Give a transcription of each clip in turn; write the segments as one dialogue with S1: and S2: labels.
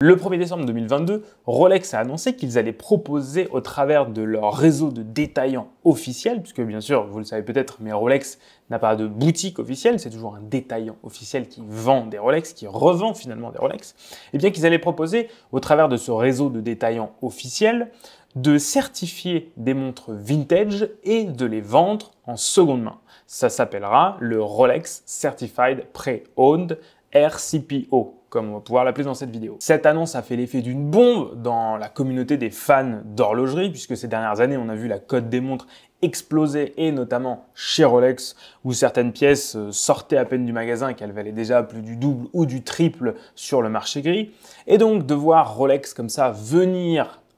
S1: Le 1er décembre 2022, Rolex a annoncé qu'ils allaient proposer au travers de leur réseau de détaillants officiels, puisque bien sûr, vous le savez peut-être, mais Rolex n'a pas de boutique officielle, c'est toujours un détaillant officiel qui vend des Rolex, qui revend finalement des Rolex, et bien qu'ils allaient proposer au travers de ce réseau de détaillants officiels de certifier des montres vintage et de les vendre en seconde main. Ça s'appellera le Rolex Certified Pre-Owned RCPO, comme on va pouvoir l'appeler dans cette vidéo. Cette annonce a fait l'effet d'une bombe dans la communauté des fans d'horlogerie, puisque ces dernières années, on a vu la cote des montres exploser, et notamment chez Rolex, où certaines pièces sortaient à peine du magasin et qu'elles valaient déjà plus du double ou du triple sur le marché gris. Et donc, de voir Rolex comme ça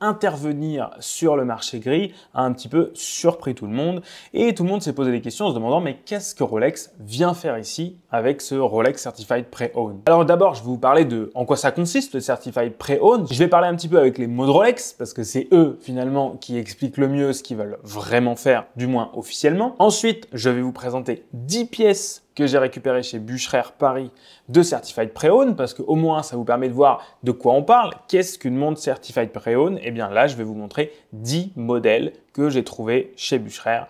S1: intervenir sur le marché gris a un petit peu surpris tout le monde, et tout le monde s'est posé des questions en se demandant mais qu'est-ce que Rolex vient faire ici avec ce Rolex Certified Pre-Owned. Alors d'abord, je vais vous parler de en quoi ça consiste le Certified Pre-Owned. Je vais parler un petit peu avec les mots de Rolex parce que c'est eux finalement qui expliquent le mieux ce qu'ils veulent vraiment faire, du moins officiellement. Ensuite, je vais vous présenter 10 pièces que j'ai récupéré chez Bucherer Paris de Certified Pre-Owned, parce qu'au moins ça vous permet de voir de quoi on parle. Qu'est-ce qu'une montre Certified Pre-Owned? Et bien là, je vais vous montrer 10 modèles que j'ai trouvés chez Bucherer.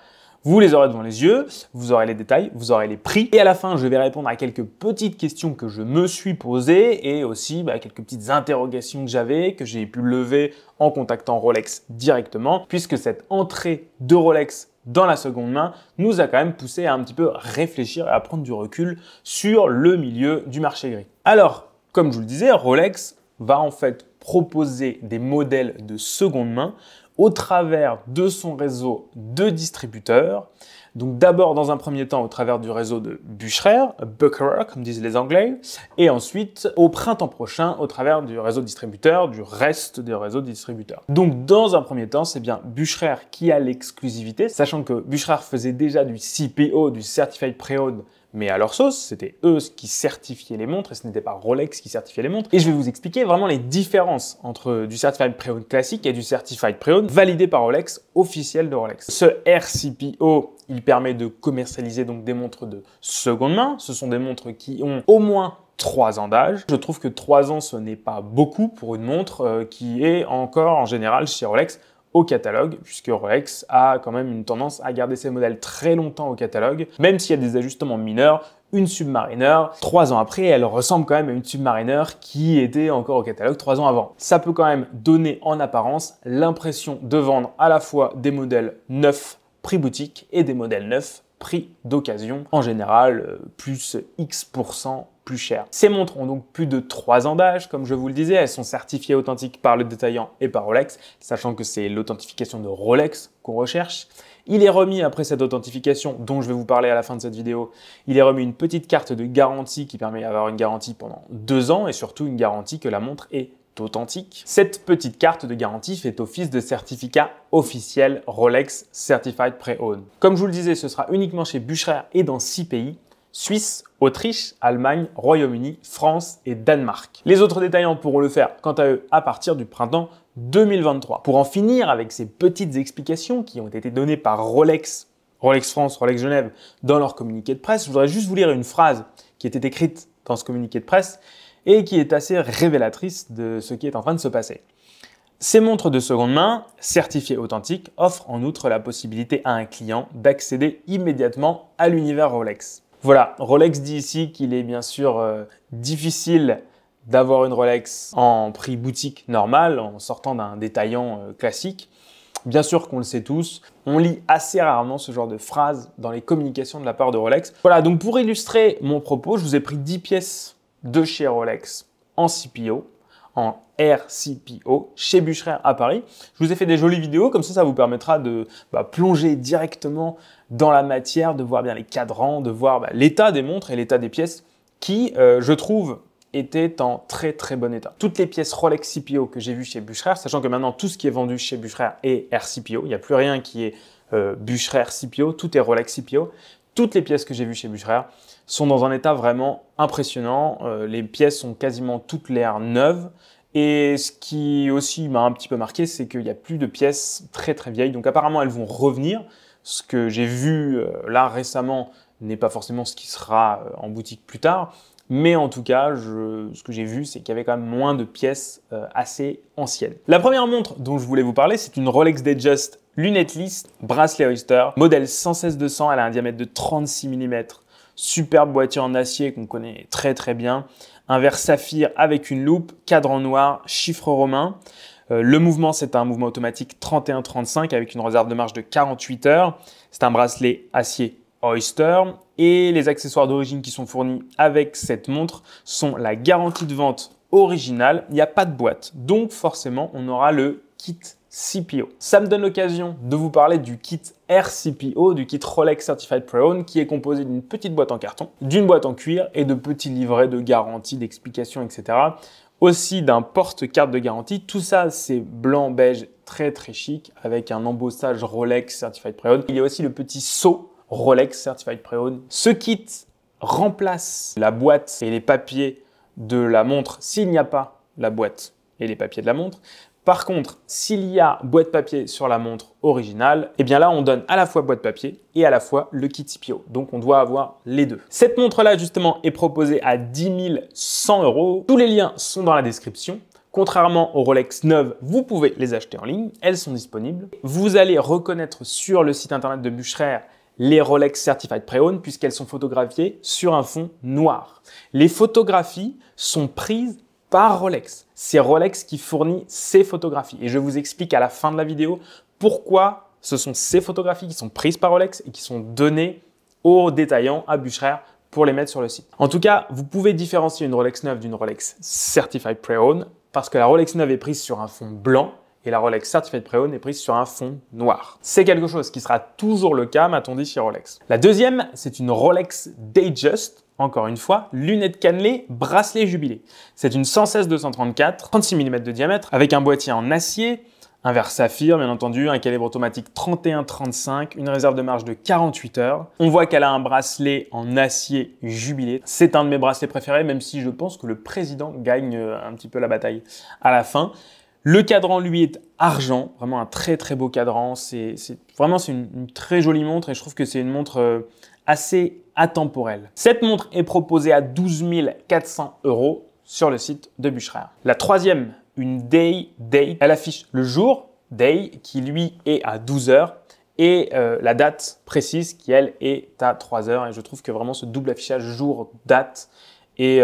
S1: Vous les aurez devant les yeux, vous aurez les détails, vous aurez les prix. Et à la fin, je vais répondre à quelques petites questions que je me suis posées et aussi quelques petites interrogations que j'avais, que j'ai pu lever en contactant Rolex directement, puisque cette entrée de Rolex dans la seconde main nous a quand même poussé à un petit peu réfléchir et à prendre du recul sur le milieu du marché gris. Alors, comme je vous le disais, Rolex va en fait proposer des modèles de seconde main au travers de son réseau de distributeurs. Donc d'abord, dans un premier temps, au travers du réseau de Bucherer, Bucherer, comme disent les Anglais, et ensuite, au printemps prochain, au travers du réseau de distributeurs, du reste des réseaux de distributeurs. Donc dans un premier temps, c'est bien Bucherer qui a l'exclusivité, sachant que Bucherer faisait déjà du CPO, du Certified Pre-Owned, mais à leur sauce, c'était eux qui certifiaient les montres et ce n'était pas Rolex qui certifiait les montres. Et je vais vous expliquer vraiment les différences entre du Certified Pre-Owned classique et du Certified Pre-Owned validé par Rolex, officiel de Rolex. Ce RCPO, il permet de commercialiser donc des montres de seconde main. Ce sont des montres qui ont au moins 3 ans d'âge. Je trouve que 3 ans, ce n'est pas beaucoup pour une montre qui est encore en général chez Rolex au catalogue, puisque Rolex a quand même une tendance à garder ses modèles très longtemps au catalogue, même s'il y a des ajustements mineurs. Une Submariner, 3 ans après, elle ressemble quand même à une Submariner qui était encore au catalogue 3 ans avant. Ça peut quand même donner en apparence l'impression de vendre à la fois des modèles neufs prix boutique et des modèles neufs prix d'occasion, en général plus X% plus cher. Ces montres ont donc plus de 3 ans d'âge, comme je vous le disais, elles sont certifiées authentiques par le détaillant et par Rolex, sachant que c'est l'authentification de Rolex qu'on recherche. Il est remis après cette authentification, dont je vais vous parler à la fin de cette vidéo, il est remis une petite carte de garantie qui permet d'avoir une garantie pendant 2 ans et surtout une garantie que la montre est authentique. Cette petite carte de garantie fait office de certificat officiel Rolex Certified Pre-Owned. Comme je vous le disais, ce sera uniquement chez Bucherer et dans 6 pays. Suisse, Autriche, Allemagne, Royaume-Uni, France et Danemark. Les autres détaillants pourront le faire, quant à eux, à partir du printemps 2023. Pour en finir avec ces petites explications qui ont été données par Rolex, Rolex France, Rolex Genève, dans leur communiqué de presse, je voudrais juste vous lire une phrase qui était écrite dans ce communiqué de presse et qui est assez révélatrice de ce qui est en train de se passer. Ces montres de seconde main, certifiées authentiques, offrent en outre la possibilité à un client d'accéder immédiatement à l'univers Rolex. Voilà, Rolex dit ici qu'il est bien sûr difficile d'avoir une Rolex en prix boutique normal, en sortant d'un détaillant classique. Bien sûr qu'on le sait tous, on lit assez rarement ce genre de phrases dans les communications de la part de Rolex. Voilà, donc pour illustrer mon propos, je vous ai pris 10 pièces de chez Rolex en CPO, en RCPO, chez Bucherer à Paris. Je vous ai fait des jolies vidéos, comme ça vous permettra de plonger directement dans la matière, de voir bien les cadrans, de voir l'état des montres et l'état des pièces qui, je trouve, étaient en très très bon état. Toutes les pièces Rolex CPO que j'ai vues chez Bucherer, sachant que maintenant tout ce qui est vendu chez Bucherer est RCPO, il n'y a plus rien qui est Bucherer CPO, tout est Rolex CPO. Toutes les pièces que j'ai vues chez Bucherer sont dans un état vraiment impressionnant. Les pièces sont quasiment toutes l'air neuves. Et ce qui aussi m'a un petit peu marqué, c'est qu'il n'y a plus de pièces très très vieilles. Donc apparemment, elles vont revenir. Ce que j'ai vu là récemment n'est pas forcément ce qui sera en boutique plus tard. mais en tout cas, ce que j'ai vu, c'est qu'il y avait quand même moins de pièces assez anciennes. La première montre dont je voulais vous parler, c'est une Rolex Datejust lunettes lisses, bracelet Oyster, modèle 116-200, elle a un diamètre de 36 mm, superbe boîtier en acier qu'on connaît très très bien, un verre saphir avec une loupe, cadran noir, chiffre romain. Le mouvement, c'est un mouvement automatique 31-35 avec une réserve de marche de 48 heures. C'est un bracelet acier Oyster et les accessoires d'origine qui sont fournis avec cette montre sont la garantie de vente originale. Il n'y a pas de boîte, donc forcément, on aura le kit CPO. Ça me donne l'occasion de vous parler du kit RCPO, du kit Rolex Certified Pre-Owned, qui est composé d'une petite boîte en carton, d'une boîte en cuir et de petits livrets de garantie, d'explications, etc. Aussi d'un porte-carte de garantie. Tout ça, c'est blanc, beige, très très chic, avec un embossage Rolex Certified Pre-Owned. Il y a aussi le petit sceau Rolex Certified Pre-Owned. Ce kit remplace la boîte et les papiers de la montre s'il n'y a pas la boîte et les papiers de la montre. Par contre, s'il y a boîte papier sur la montre originale, eh bien là, on donne à la fois boîte papier et à la fois le kit CPO. Donc, on doit avoir les deux. Cette montre-là, justement, est proposée à 10 100 €. Tous les liens sont dans la description. Contrairement aux Rolex neuves, vous pouvez les acheter en ligne. Elles sont disponibles. Vous allez reconnaître sur le site internet de Bucherer les Rolex Certified Pre-Owned puisqu'elles sont photographiées sur un fond noir. Les photographies sont prises par Rolex. C'est Rolex qui fournit ces photographies. Et je vous explique à la fin de la vidéo pourquoi ce sont ces photographies qui sont prises par Rolex et qui sont données aux détaillants, à Bucherer, pour les mettre sur le site. En tout cas, vous pouvez différencier une Rolex neuve d'une Rolex Certified Pre-Owned parce que la Rolex neuve est prise sur un fond blanc et la Rolex Certified Pre-Owned est prise sur un fond noir. C'est quelque chose qui sera toujours le cas, m'a-t-on dit, chez Rolex. La deuxième, c'est une Rolex Datejust. Encore une fois, lunettes cannelées, bracelet jubilé. C'est une 116-234, 36 mm de diamètre, avec un boîtier en acier, un verre saphir, bien entendu, un calibre automatique 31-35, une réserve de marche de 48 heures. On voit qu'elle a un bracelet en acier jubilé. C'est un de mes bracelets préférés, même si je pense que le président gagne un petit peu la bataille à la fin. Le cadran, lui, est argent, vraiment un très très beau cadran. C'est une très jolie montre et je trouve que c'est une montre assez atemporelle. Cette montre est proposée à 12 400 € sur le site de Bucherer. La troisième, une Day Date. Elle affiche le jour, Day, qui lui est à 12 h et la date précise qui, elle, est à 3 h. Et je trouve que vraiment ce double affichage jour-date est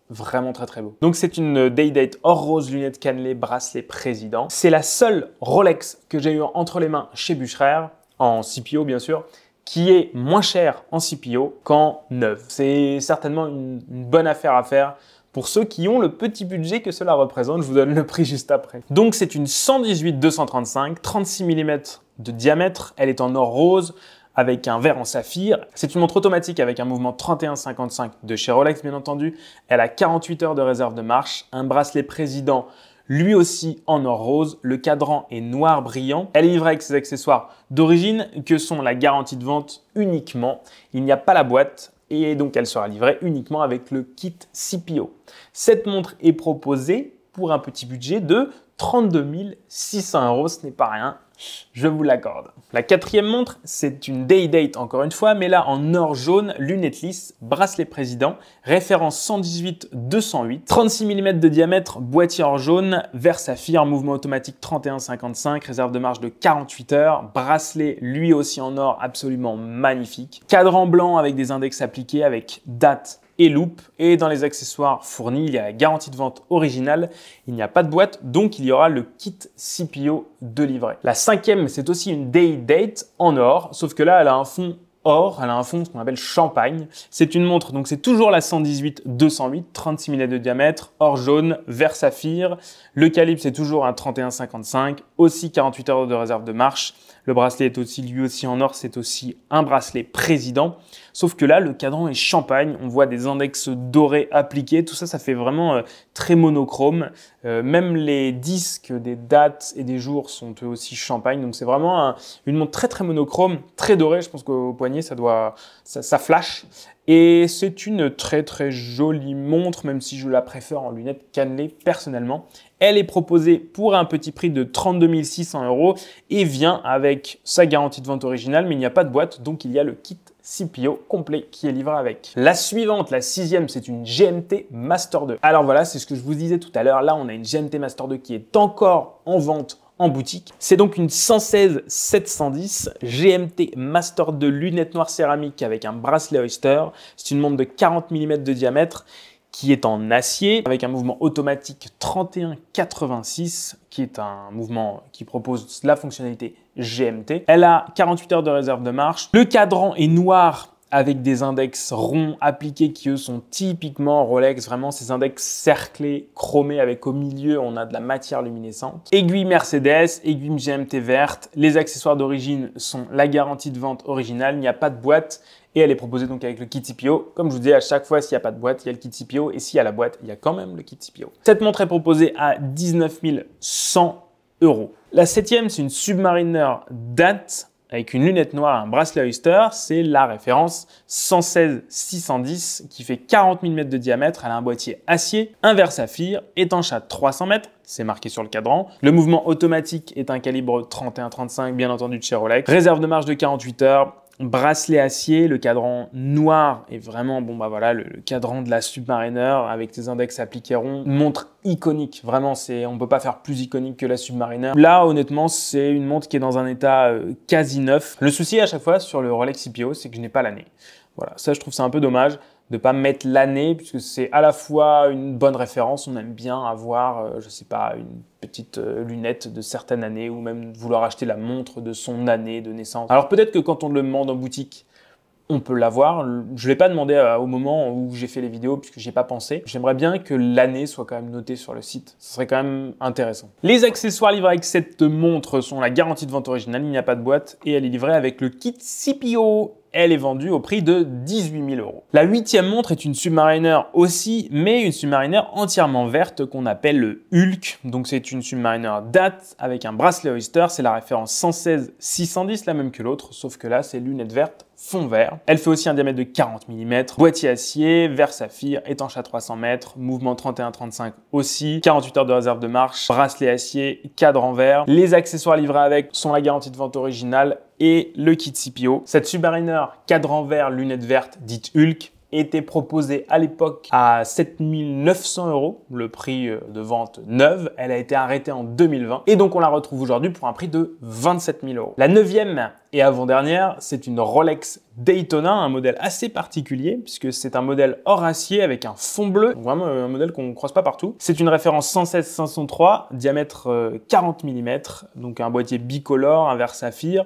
S1: vraiment très très beau. Donc c'est une Day Date or rose, lunettes cannelées, bracelet président. C'est la seule Rolex que j'ai eu entre les mains chez Bucherer, en CPO bien sûr, qui est moins cher en CPO qu'en neuve. C'est certainement une bonne affaire à faire pour ceux qui ont le petit budget que cela représente. Je vous donne le prix juste après. Donc c'est une 118-235, 36 mm de diamètre. Elle est en or rose avec un verre en saphir. C'est une montre automatique avec un mouvement 31-55 de chez Rolex, bien entendu. Elle a 48 heures de réserve de marche, un bracelet président lui aussi en or rose, le cadran est noir brillant. Elle est livrée avec ses accessoires d'origine que sont la garantie de vente uniquement. Il n'y a pas la boîte et donc elle sera livrée uniquement avec le kit CPO. Cette montre est proposée pour un petit budget de 32 600 €, ce n'est pas rien. Je vous l'accorde. La quatrième montre, c'est une Day Date encore une fois, mais là en or jaune, lunettes lisses, bracelet président, référence 118-208, 36 mm de diamètre, boîtier or jaune, verre saphir, mouvement automatique 31-55, réserve de marche de 48 heures, bracelet lui aussi en or absolument magnifique, cadran blanc avec des index appliqués avec date et loupe. Et dans les accessoires fournis, il y a la garantie de vente originale. Il n'y a pas de boîte, donc il y aura le kit CPO de livret. La cinquième, c'est aussi une Day Date en or, sauf que là, elle a un fond or, elle a un fond, ce qu'on appelle champagne. C'est une montre, donc c'est toujours la 118-208, 36 mm de diamètre, or jaune, vert saphir. Le calibre, c'est toujours un 31-55, aussi 48 heures de réserve de marche. Le bracelet est aussi lui aussi en or, c'est aussi un bracelet président. Sauf que là, le cadran est champagne, on voit des index dorés appliqués. Tout ça, ça fait vraiment très monochrome. Même les disques des dates et des jours sont eux aussi champagne. Donc c'est vraiment une montre très très monochrome, très dorée. Je pense qu'au poignet, ça flash. Et c'est une très très jolie montre, même si je la préfère en lunettes cannelées personnellement. Elle est proposée pour un petit prix de 32 600 € et vient avec sa garantie de vente originale, mais il n'y a pas de boîte, donc il y a le kit CPO complet qui est livré avec. La suivante, la 6e, c'est une GMT Master 2. Alors voilà, c'est ce que je vous disais tout à l'heure. Là, on a une GMT Master 2 qui est encore en vente en boutique. C'est donc une 116-710 GMT Master 2 lunettes noires céramiques avec un bracelet Oyster. C'est une montre de 40 mm de diamètre qui est en acier avec un mouvement automatique 3186 qui est un mouvement qui propose la fonctionnalité GMT. Elle a 48 heures de réserve de marche. Le cadran est noir avec des index ronds appliqués qui eux sont typiquement Rolex, vraiment ces index cerclés, chromés avec au milieu on a de la matière luminescente. Aiguille Mercedes, aiguille GMT verte, les accessoires d'origine sont la garantie de vente originale, il n'y a pas de boîte et elle est proposée donc avec le kit CPO. Comme je vous dis à chaque fois, s'il n'y a pas de boîte, il y a le kit CPO et s'il y a la boîte, il y a quand même le kit CPO. Cette montre est proposée à 19 100 €. La 7e, c'est une Submariner date avec une lunette noire et un bracelet Oyster, c'est la référence 116-610 qui fait 40 mm de diamètre. Elle a un boîtier acier, un verre saphir, étanche à 300 mètres, c'est marqué sur le cadran. Le mouvement automatique est un calibre 31-35, bien entendu de chez Rolex. Réserve de marche de 48 heures. Bracelet acier, le cadran noir est vraiment, bon bah voilà, le cadran de la Submariner avec ses index appliqués ronds. Une montre iconique, vraiment, on peut pas faire plus iconique que la Submariner. Là, honnêtement, c'est une montre qui est dans un état quasi neuf. Le souci à chaque fois sur le Rolex CPO, c'est que je n'ai pas l'année. Voilà, ça je trouve c'est un peu dommage de pas mettre l'année puisque c'est à la fois une bonne référence, on aime bien avoir, je sais pas, une petite lunette de certaines années ou même vouloir acheter la montre de son année de naissance. Alors peut-être que quand on le demande en boutique, on peut l'avoir. Je ne l'ai pas demandé au moment où j'ai fait les vidéos puisque j'ai pas pensé. J'aimerais bien que l'année soit quand même notée sur le site. Ce serait quand même intéressant. Les accessoires livrés avec cette montre sont la garantie de vente originale. Il n'y a pas de boîte et elle est livrée avec le kit CPO. Elle est vendue au prix de 18 000 €. La 8e montre est une Submariner aussi, mais une Submariner entièrement verte qu'on appelle le Hulk. Donc c'est une Submariner date avec un bracelet Oyster. C'est la référence 116-610, la même que l'autre, sauf que là c'est lunettes vertes fond vert. Elle fait aussi un diamètre de 40 mm, boîtier acier, verre saphir, étanche à 300 mètres, mouvement 31-35 aussi, 48 heures de réserve de marche, bracelet acier, cadran vert. Les accessoires livrés avec sont la garantie de vente originale et le kit CPO. Cette Submariner cadran vert, lunettes vertes, dite Hulk, était proposée à l'époque à 7 900 €, le prix de vente neuve. Elle a été arrêtée en 2020 et donc on la retrouve aujourd'hui pour un prix de 27 000 €. La 9e et avant-dernière, c'est une Rolex Daytona, un modèle assez particulier puisque c'est un modèle hors acier avec un fond bleu, donc vraiment un modèle qu'on ne croise pas partout. C'est une référence 116-503, diamètre 40 mm, donc un boîtier bicolore, un verre saphir.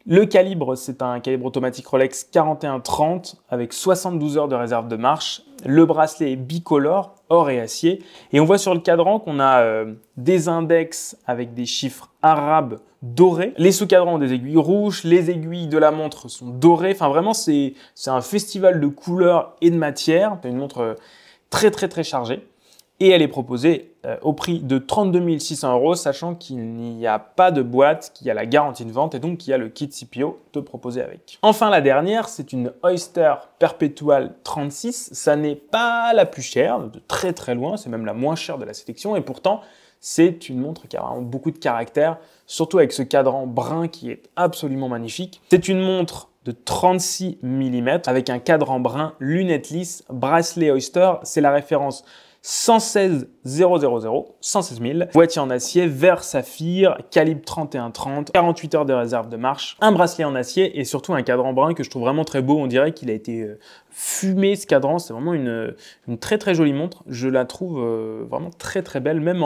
S1: Le calibre, c'est un calibre automatique Rolex 41-30 avec 72 heures de réserve de marche. Le bracelet est bicolore, or et acier. Et on voit sur le cadran qu'on a des index avec des chiffres arabes dorés. Les sous-cadrans ont des aiguilles rouges, les aiguilles de la montre sont dorées. Enfin vraiment, c'est un festival de couleurs et de matières. C'est une montre très chargée. Et elle est proposée au prix de 32 600 €, sachant qu'il n'y a pas de boîte, qu'il y a la garantie de vente et donc qu'il y a le kit CPO de proposer avec. Enfin, la dernière, c'est une Oyster Perpetual 36. Ça n'est pas la plus chère, de très loin, c'est même la moins chère de la sélection et pourtant, c'est une montre qui a vraiment beaucoup de caractère, surtout avec ce cadran brun qui est absolument magnifique. C'est une montre de 36 mm avec un cadran brun, lunettes lisses, bracelet Oyster, c'est la référence 116 000, 116 000, boîtier en acier, verre saphir, calibre 31-30, 48 heures de réserve de marche, un bracelet en acier et surtout un cadran brun que je trouve vraiment très beau. On dirait qu'il a été fumé ce cadran, c'est vraiment une très jolie montre. Je la trouve vraiment très belle, même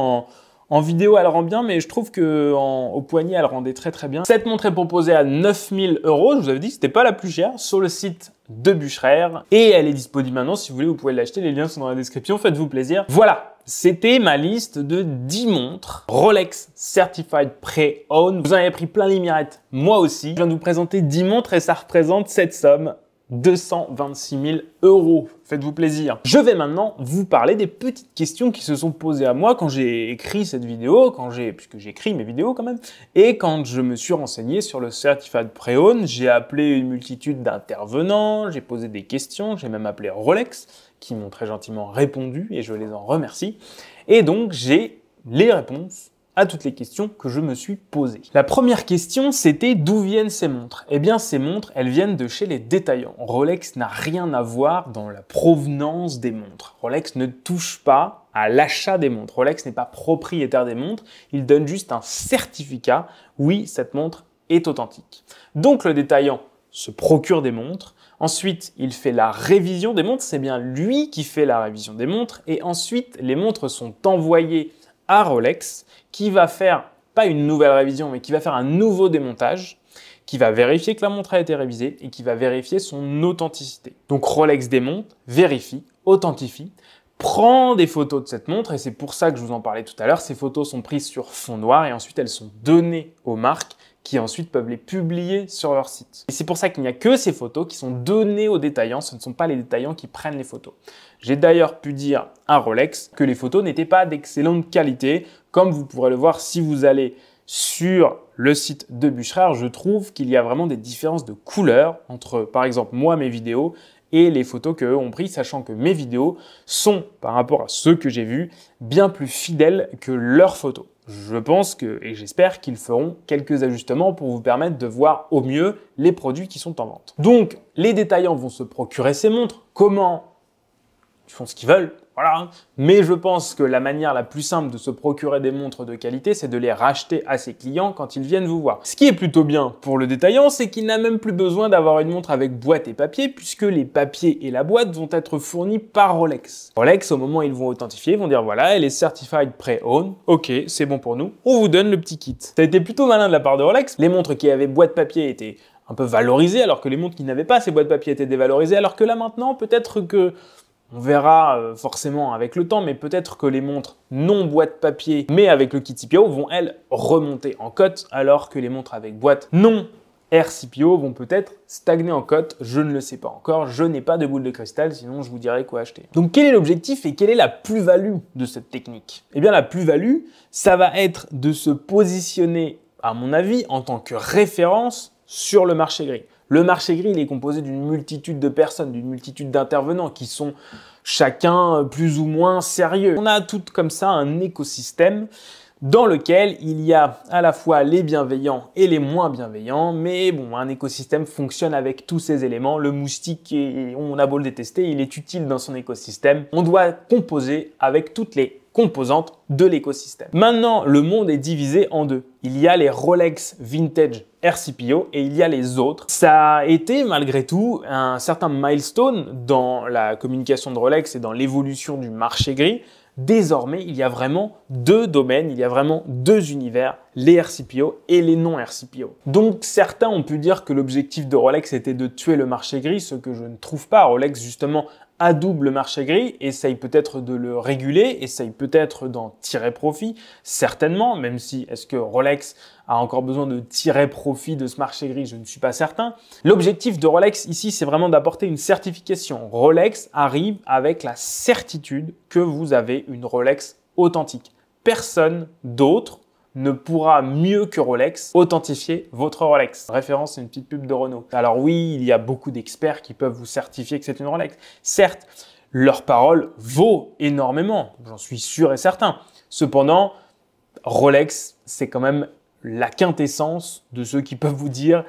S1: en vidéo, elle rend bien, mais je trouve qu'au poignet, elle rendait très bien. Cette montre est proposée à 9 000 €. Je vous avais dit que c'était pas la plus chère sur le site de Bucherer. Et elle est disponible maintenant. Si vous voulez, vous pouvez l'acheter. Les liens sont dans la description. Faites-vous plaisir. Voilà. C'était ma liste de 10 montres Rolex Certified Pre-Owned. Vous en avez pris plein les mirettes. Moi aussi. Je viens de vous présenter 10 montres et ça représente cette somme. 226 000 €. Faites-vous plaisir. Je vais maintenant vous parler des petites questions qui se sont posées à moi quand j'ai écrit cette vidéo, puisque j'écris mes vidéos quand même, et quand je me suis renseigné sur le Certified Pre-Owned, j'ai appelé une multitude d'intervenants, j'ai posé des questions, j'ai même appelé Rolex, qui m'ont très gentiment répondu, et je les en remercie. Et donc, j'ai les réponses à toutes les questions que je me suis posées. La première question, c'était d'où viennent ces montres? Eh bien, ces montres, elles viennent de chez les détaillants. Rolex n'a rien à voir dans la provenance des montres. Rolex ne touche pas à l'achat des montres. Rolex n'est pas propriétaire des montres, il donne juste un certificat. Oui, cette montre est authentique. Donc, le détaillant se procure des montres. Ensuite, il fait la révision des montres. C'est bien lui qui fait la révision des montres. Et ensuite, les montres sont envoyées à Rolex qui va faire, pas une nouvelle révision, mais qui va faire un nouveau démontage, qui va vérifier que la montre a été révisée et qui va vérifier son authenticité. Donc Rolex démonte, vérifie, authentifie, prend des photos de cette montre et c'est pour ça que je vous en parlais tout à l'heure. Ces photos sont prises sur fond noir et ensuite elles sont données aux marques qui ensuite peuvent les publier sur leur site. Et c'est pour ça qu'il n'y a que ces photos qui sont données aux détaillants, ce ne sont pas les détaillants qui prennent les photos. J'ai d'ailleurs pu dire à Rolex que les photos n'étaient pas d'excellente qualité, comme vous pourrez le voir si vous allez sur le site de Bucherer. Je trouve qu'il y a vraiment des différences de couleurs entre, par exemple, moi, mes vidéos et les photos qu'eux ont prises, sachant que mes vidéos sont, par rapport à ceux que j'ai vus, bien plus fidèles que leurs photos. Je pense et j'espère qu'ils feront quelques ajustements pour vous permettre de voir au mieux les produits qui sont en vente. Donc, les détaillants vont se procurer ces montres. Comment? Ils font ce qu'ils veulent, voilà. Mais je pense que la manière la plus simple de se procurer des montres de qualité, c'est de les racheter à ses clients quand ils viennent vous voir. Ce qui est plutôt bien pour le détaillant, c'est qu'il n'a même plus besoin d'avoir une montre avec boîte et papier, puisque les papiers et la boîte vont être fournis par Rolex. Rolex, au moment où ils vont authentifier, ils vont dire voilà, elle est certified pre-owned, ok, c'est bon pour nous, on vous donne le petit kit. Ça a été plutôt malin de la part de Rolex. Les montres qui avaient boîte papier étaient un peu valorisées, alors que les montres qui n'avaient pas ces boîtes papier étaient dévalorisées, alors que là maintenant, peut-être que on verra forcément avec le temps, mais peut-être que les montres non boîte papier, mais avec le kit CPO, vont elles remonter en cote, alors que les montres avec boîte non RCPO vont peut-être stagner en cote. Je ne le sais pas encore, je n'ai pas de boule de cristal, sinon je vous dirai quoi acheter. Donc quel est l'objectif et quelle est la plus-value de cette technique? Eh bien la plus-value, ça va être de se positionner, à mon avis, en tant que référence sur le marché gris. Le marché gris, il est composé d'une multitude de personnes, d'une multitude d'intervenants qui sont chacun plus ou moins sérieux. On a tout comme ça un écosystème dans lequel il y a à la fois les bienveillants et les moins bienveillants, mais bon, un écosystème fonctionne avec tous ces éléments. Le moustique, on a beau le détester, il est utile dans son écosystème. On doit composer avec toutes les composantes de l'écosystème. Maintenant, le monde est divisé en deux. Il y a les Rolex Vintage RCPO et il y a les autres. Ça a été malgré tout un certain milestone dans la communication de Rolex et dans l'évolution du marché gris. Désormais, il y a vraiment deux domaines, il y a vraiment deux univers, les RCPO et les non-RCPO. Donc certains ont pu dire que l'objectif de Rolex était de tuer le marché gris, ce que je ne trouve pas. Rolex justement adoube le marché gris, essaye peut-être de le réguler, essaye peut-être d'en tirer profit, certainement, même si est-ce que Rolex a encore besoin de tirer profit de ce marché gris, je ne suis pas certain. L'objectif de Rolex ici, c'est vraiment d'apporter une certification. Rolex arrive avec la certitude que vous avez une Rolex authentique. Personne d'autre ne pourra mieux que Rolex authentifier votre Rolex. Référence, c'est une petite pub de Renault. Alors oui, il y a beaucoup d'experts qui peuvent vous certifier que c'est une Rolex. Certes, leur parole vaut énormément, j'en suis sûr et certain. Cependant, Rolex, c'est quand même la quintessence de ceux qui peuvent vous dire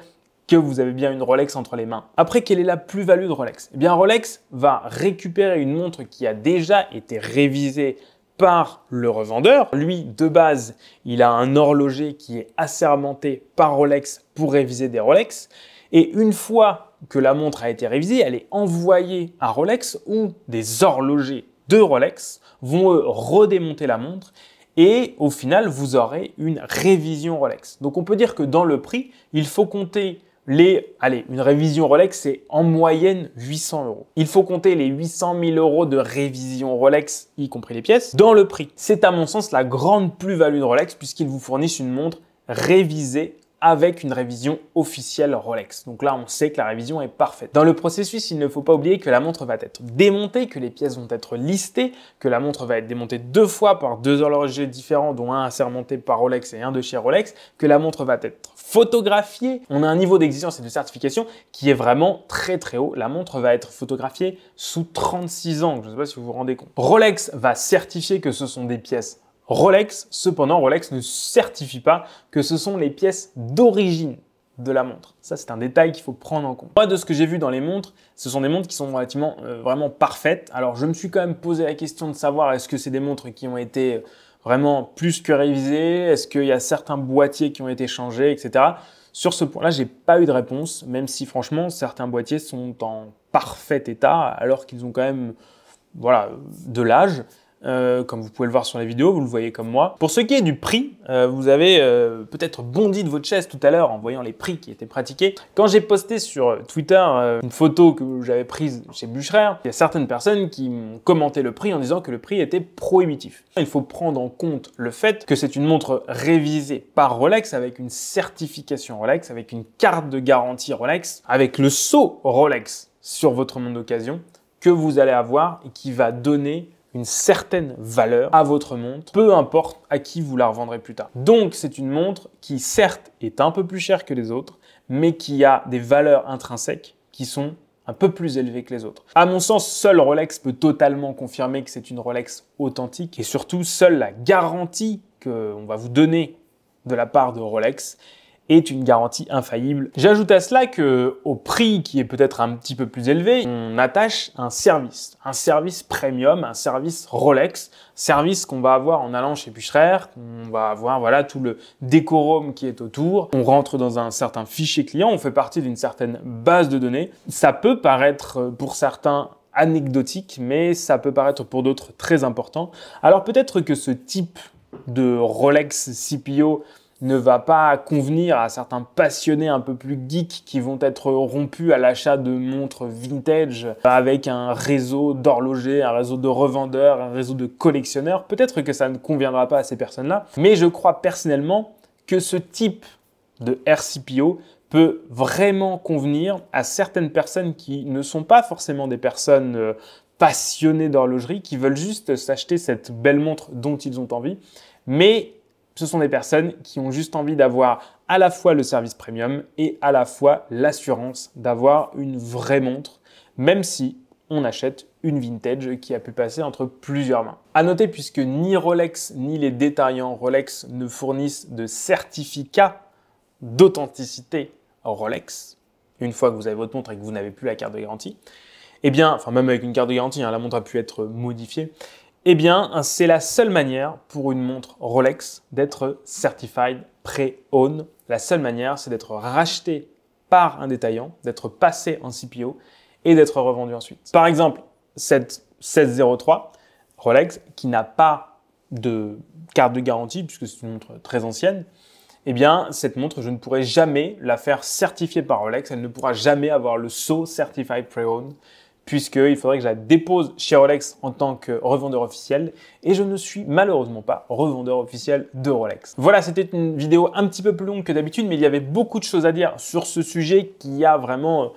S1: que vous avez bien une Rolex entre les mains. Après, quelle est la plus-value de Rolex? Eh bien, Rolex va récupérer une montre qui a déjà été révisée par le revendeur. Lui, de base, il a un horloger qui est assermenté par Rolex pour réviser des Rolex. Et une fois que la montre a été révisée, elle est envoyée à Rolex où des horlogers de Rolex vont redémonter la montre et au final, vous aurez une révision Rolex. Donc on peut dire que dans le prix, il faut compter une révision Rolex, c'est en moyenne 800 €. Il faut compter les 800 000 € de révision Rolex, y compris les pièces, dans le prix. C'est à mon sens la grande plus-value de Rolex puisqu'ils vous fournissent une montre révisée avec une révision officielle Rolex. Donc là, on sait que la révision est parfaite. Dans le processus, il ne faut pas oublier que la montre va être démontée, que les pièces vont être listées, que la montre va être démontée 2 fois par 2 horlogers différents, dont un assermenté par Rolex et un de chez Rolex, que la montre va être photographiée. On a un niveau d'exigence et de certification qui est vraiment très très haut. La montre va être photographiée sous 36 angles. Je ne sais pas si vous vous rendez compte. Rolex va certifier que ce sont des pièces Rolex, cependant, Rolex ne certifie pas que ce sont les pièces d'origine de la montre. Ça, c'est un détail qu'il faut prendre en compte. Moi, de ce que j'ai vu dans les montres, ce sont des montres qui sont relativement vraiment parfaites. Alors, je me suis quand même posé la question de savoir est-ce que c'est des montres qui ont été vraiment plus que révisées? Est-ce qu'il y a certains boîtiers qui ont été changés, etc. Sur ce point-là, j'ai pas eu de réponse, même si franchement, certains boîtiers sont en parfait état, alors qu'ils ont quand même voilà, de l'âge. Comme vous pouvez le voir sur la vidéo, vous le voyez comme moi. Pour ce qui est du prix, vous avez peut-être bondi de votre chaise tout à l'heure en voyant les prix qui étaient pratiqués. Quand j'ai posté sur Twitter une photo que j'avais prise chez Bucherer, il y a certaines personnes qui m'ont commenté le prix en disant que le prix était prohibitif. Il faut prendre en compte le fait que c'est une montre révisée par Rolex avec une certification Rolex, avec une carte de garantie Rolex, avec le sceau Rolex sur votre montre d'occasion que vous allez avoir et qui va donner une certaine valeur à votre montre, peu importe à qui vous la revendrez plus tard. Donc, c'est une montre qui, certes, est un peu plus chère que les autres, mais qui a des valeurs intrinsèques qui sont un peu plus élevées que les autres. À mon sens, seul Rolex peut totalement confirmer que c'est une Rolex authentique et surtout, seule la garantie qu'on va vous donner de la part de Rolex est une garantie infaillible. J'ajoute à cela que au prix qui est peut-être un petit peu plus élevé, on attache un service premium, un service Rolex, service qu'on va avoir en allant chez Bucherer, on va avoir voilà tout le décorum qui est autour, on rentre dans un certain fichier client, on fait partie d'une certaine base de données. Ça peut paraître pour certains anecdotique, mais ça peut paraître pour d'autres très important. Alors peut-être que ce type de Rolex CPO ne va pas convenir à certains passionnés un peu plus geeks qui vont être rompus à l'achat de montres vintage avec un réseau d'horlogers, un réseau de revendeurs, un réseau de collectionneurs. Peut-être que ça ne conviendra pas à ces personnes-là, mais je crois personnellement que ce type de RCPO peut vraiment convenir à certaines personnes qui ne sont pas forcément des personnes passionnées d'horlogerie, qui veulent juste s'acheter cette belle montre dont ils ont envie, mais ce sont des personnes qui ont juste envie d'avoir à la fois le service premium et à la fois l'assurance d'avoir une vraie montre, même si on achète une vintage qui a pu passer entre plusieurs mains. À noter, puisque ni Rolex ni les détaillants Rolex ne fournissent de certificat d'authenticité Rolex, une fois que vous avez votre montre et que vous n'avez plus la carte de garantie, eh bien, enfin même avec une carte de garantie, la montre a pu être modifiée, eh bien, c'est la seule manière pour une montre Rolex d'être certified pre-owned. La seule manière, c'est d'être racheté par un détaillant, d'être passé en CPO et d'être revendu ensuite. Par exemple, cette 1603 Rolex qui n'a pas de carte de garantie puisque c'est une montre très ancienne, eh bien, cette montre, je ne pourrai jamais la faire certifier par Rolex. Elle ne pourra jamais avoir le sceau Certified Pre-Owned puisqu'il faudrait que je la dépose chez Rolex en tant que revendeur officiel et je ne suis malheureusement pas revendeur officiel de Rolex. Voilà, c'était une vidéo un petit peu plus longue que d'habitude, mais il y avait beaucoup de choses à dire sur ce sujet qui a vraiment...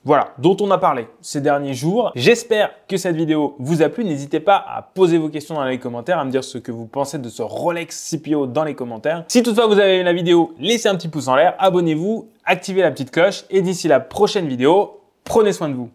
S1: Voilà, dont on a parlé ces derniers jours. J'espère que cette vidéo vous a plu. N'hésitez pas à poser vos questions dans les commentaires, à me dire ce que vous pensez de ce Rolex CPO dans les commentaires. Si toutefois vous avez aimé la vidéo, laissez un petit pouce en l'air, abonnez-vous, activez la petite cloche et d'ici la prochaine vidéo, prenez soin de vous.